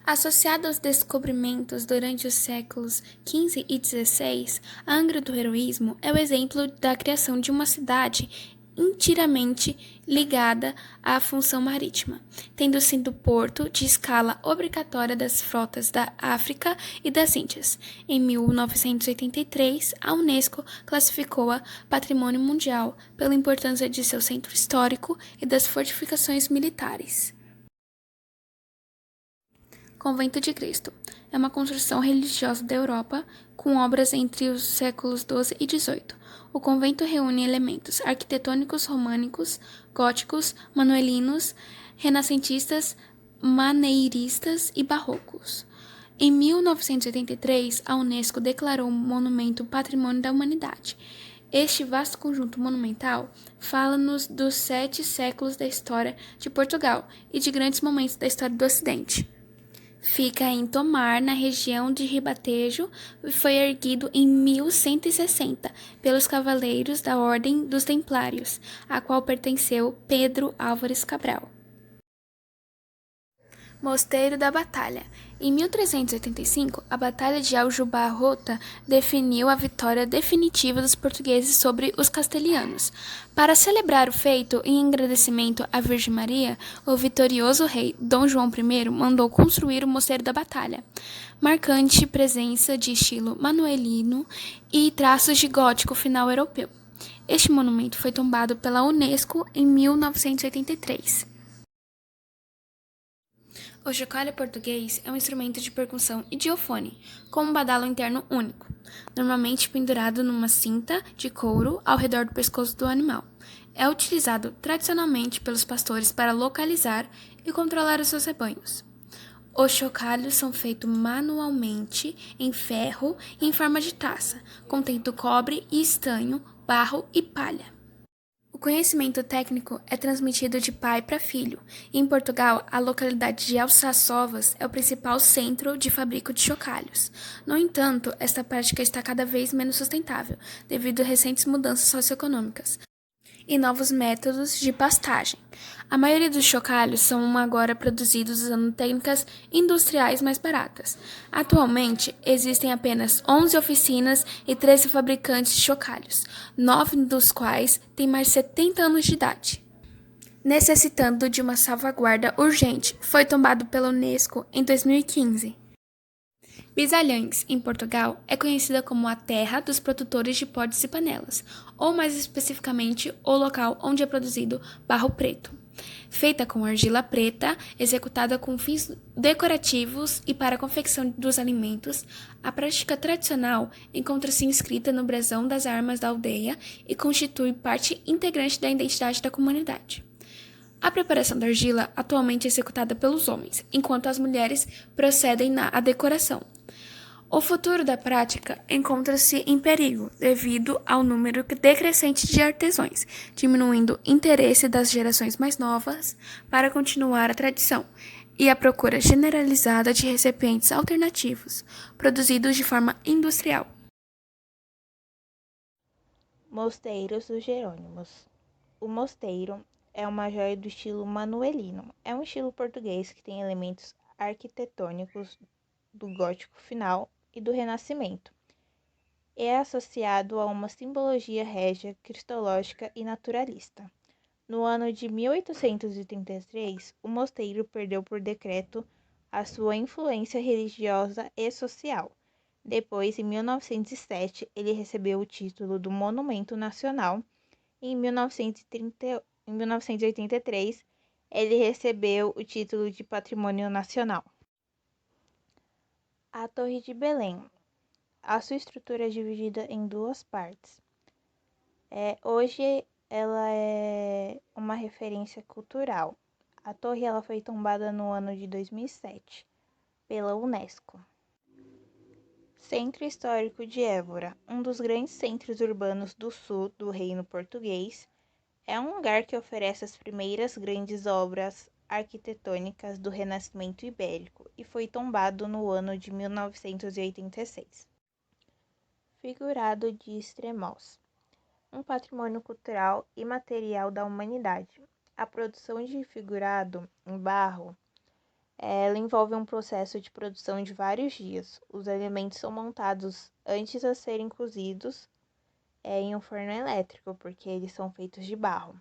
Associada aos descobrimentos durante os séculos XV e XVI, a Angra do Heroísmo é o exemplo da criação de uma cidade inteiramente ligada à função marítima, tendo sido porto de escala obrigatória das frotas da África e das Índias. Em 1983, a Unesco classificou-a Patrimônio Mundial pela importância de seu centro histórico e das fortificações militares. Convento de Cristo é uma construção religiosa da Europa com obras entre os séculos XII e XVIII. O convento reúne elementos arquitetônicos românicos, góticos, manuelinos, renascentistas, maneiristas e barrocos. Em 1983, a Unesco declarou o monumento Patrimônio da Humanidade. Este vasto conjunto monumental fala-nos dos 7 séculos da história de Portugal e de grandes momentos da história do Ocidente. Fica em Tomar, na região de Ribatejo, e foi erguido em 1160 pelos cavaleiros da Ordem dos Templários, a qual pertenceu Pedro Álvares Cabral. Mosteiro da Batalha. Em 1385, a Batalha de Aljubarrota definiu a vitória definitiva dos portugueses sobre os castelhanos. Para celebrar o feito, em agradecimento à Virgem Maria, o vitorioso rei Dom João I mandou construir o Mosteiro da Batalha, marcante presença de estilo manuelino e traços de gótico final europeu. Este monumento foi tombado pela Unesco em 1983. O chocalho português é um instrumento de percussão idiofone, com um badalo interno único, normalmente pendurado numa cinta de couro ao redor do pescoço do animal. É utilizado tradicionalmente pelos pastores para localizar e controlar os seus rebanhos. Os chocalhos são feitos manualmente em ferro e em forma de taça, contendo cobre e estanho, barro e palha. O conhecimento técnico é transmitido de pai para filho. Em Portugal, a localidade de Alçaçovas é o principal centro de fabrico de chocalhos. No entanto, esta prática está cada vez menos sustentável, devido a recentes mudanças socioeconômicas e novos métodos de pastagem. A maioria dos chocalhos são agora produzidos usando técnicas industriais mais baratas. Atualmente, existem apenas 11 oficinas e 13 fabricantes de chocalhos, 9 dos quais têm mais de 70 anos de idade. Necessitando de uma salvaguarda urgente, foi tombado pela Unesco em 2015. Bisalhães, em Portugal, é conhecida como a terra dos produtores de potes e panelas, ou mais especificamente, o local onde é produzido barro preto. Feita com argila preta, executada com fins decorativos e para a confecção dos alimentos, a prática tradicional encontra-se inscrita no brasão das armas da aldeia e constitui parte integrante da identidade da comunidade. A preparação da argila atualmente é executada pelos homens, enquanto as mulheres procedem na decoração. O futuro da prática encontra-se em perigo devido ao número decrescente de artesãos, diminuindo o interesse das gerações mais novas para continuar a tradição e a procura generalizada de recipientes alternativos, produzidos de forma industrial. Mosteiros dos Jerônimos. O mosteiro é uma joia do estilo manuelino. É um estilo português que tem elementos arquitetônicos do gótico final e do renascimento. É associado a uma simbologia régia, cristológica e naturalista. No ano de 1833, o mosteiro perdeu por decreto a sua influência religiosa e social. Depois, em 1907, ele recebeu o título do Monumento Nacional. Em 1983, ele recebeu o título de Patrimônio Nacional. A Torre de Belém. A sua estrutura é dividida em duas partes. Hoje ela é uma referência cultural. A torre ela foi tombada no ano de 2007 pela Unesco. Centro Histórico de Évora, um dos grandes centros urbanos do sul do Reino Português, é um lugar que oferece as primeiras grandes obras arquitetônicas do Renascimento Ibérico e foi tombado no ano de 1986. Figurado de Estremoz, um patrimônio cultural e material da humanidade. A produção de figurado em barro Ela envolve um processo de produção de vários dias. Os elementos são montados antes de serem cozidos em um forno elétrico, porque eles são feitos de barro.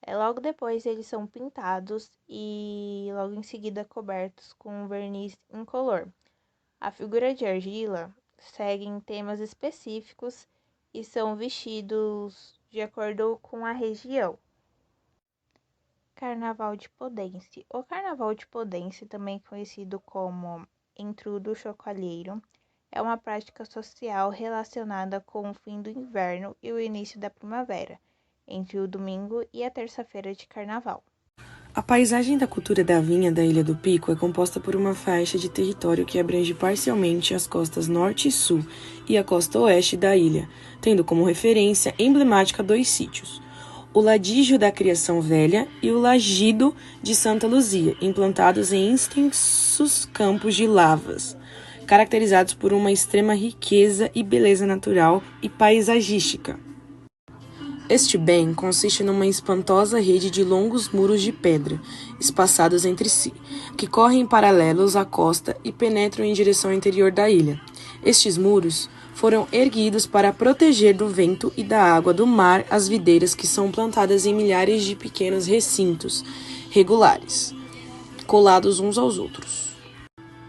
Logo depois eles são pintados e logo em seguida cobertos com um verniz incolor. A figura de argila seguem temas específicos e são vestidos de acordo com a região. Carnaval de Podense. O Carnaval de Podense, também conhecido como Entrudo Chocalheiro, é uma prática social relacionada com o fim do inverno e o início da primavera, entre o domingo e a terça-feira de carnaval. A paisagem da cultura da vinha da Ilha do Pico é composta por uma faixa de território que abrange parcialmente as costas norte e sul e a costa oeste da ilha, tendo como referência emblemática dois sítios: o Ladígio da Criação Velha e o Lagido de Santa Luzia, implantados em extensos campos de lavas, caracterizados por uma extrema riqueza e beleza natural e paisagística. Este bem consiste numa espantosa rede de longos muros de pedra, espaçados entre si, que correm paralelos à costa e penetram em direção ao interior da ilha. Estes muros foram erguidos para proteger do vento e da água do mar as videiras que são plantadas em milhares de pequenos recintos regulares, colados uns aos outros.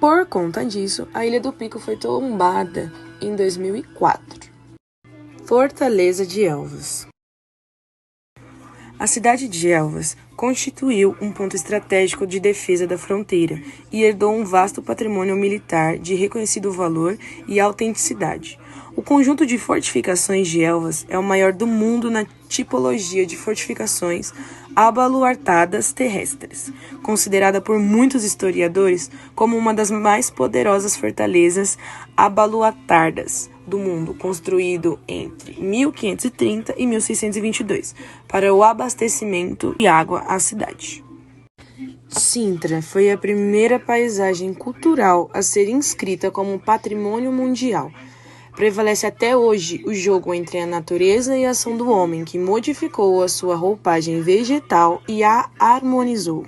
Por conta disso, a Ilha do Pico foi tombada em 2004. Fortaleza de Elvas. A cidade de Elvas constituiu um ponto estratégico de defesa da fronteira e herdou um vasto patrimônio militar de reconhecido valor e autenticidade. O conjunto de fortificações de Elvas é o maior do mundo na tipologia de fortificações abaluartadas terrestres, considerada por muitos historiadores como uma das mais poderosas fortalezas abaluartadas do mundo, construído entre 1530 e 1622, para o abastecimento de água à cidade. Sintra foi a primeira paisagem cultural a ser inscrita como patrimônio mundial. Prevalece até hoje o jogo entre a natureza e a ação do homem, que modificou a sua roupagem vegetal e a harmonizou.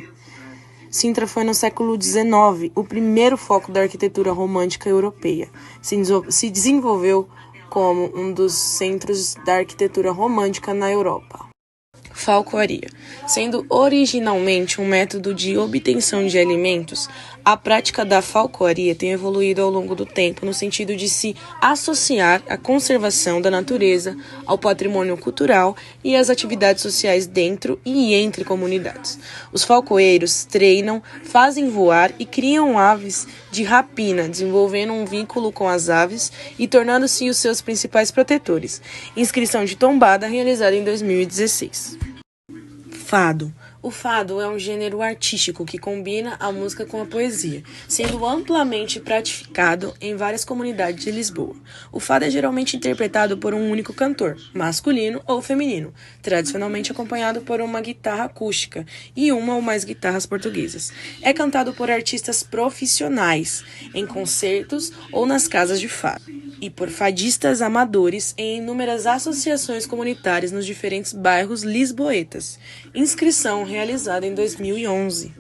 Sintra foi no século XIX o primeiro foco da arquitetura romântica europeia. Se desenvolveu como um dos centros da arquitetura romântica na Europa. Falcoaria. Sendo originalmente um método de obtenção de alimentos, a prática da falcoaria tem evoluído ao longo do tempo no sentido de se associar à conservação da natureza, ao patrimônio cultural e às atividades sociais dentro e entre comunidades. Os falcoeiros treinam, fazem voar e criam aves de rapina, desenvolvendo um vínculo com as aves e tornando-se os seus principais protetores. Inscrição de tombada realizada em 2016. Fado. O fado é um gênero artístico que combina a música com a poesia, sendo amplamente praticado em várias comunidades de Lisboa. O fado é geralmente interpretado por um único cantor, masculino ou feminino, tradicionalmente acompanhado por uma guitarra acústica e uma ou mais guitarras portuguesas. É cantado por artistas profissionais, em concertos ou nas casas de fado, e por fadistas amadores em inúmeras associações comunitárias nos diferentes bairros lisboetas. Inscrição realizada em 2011.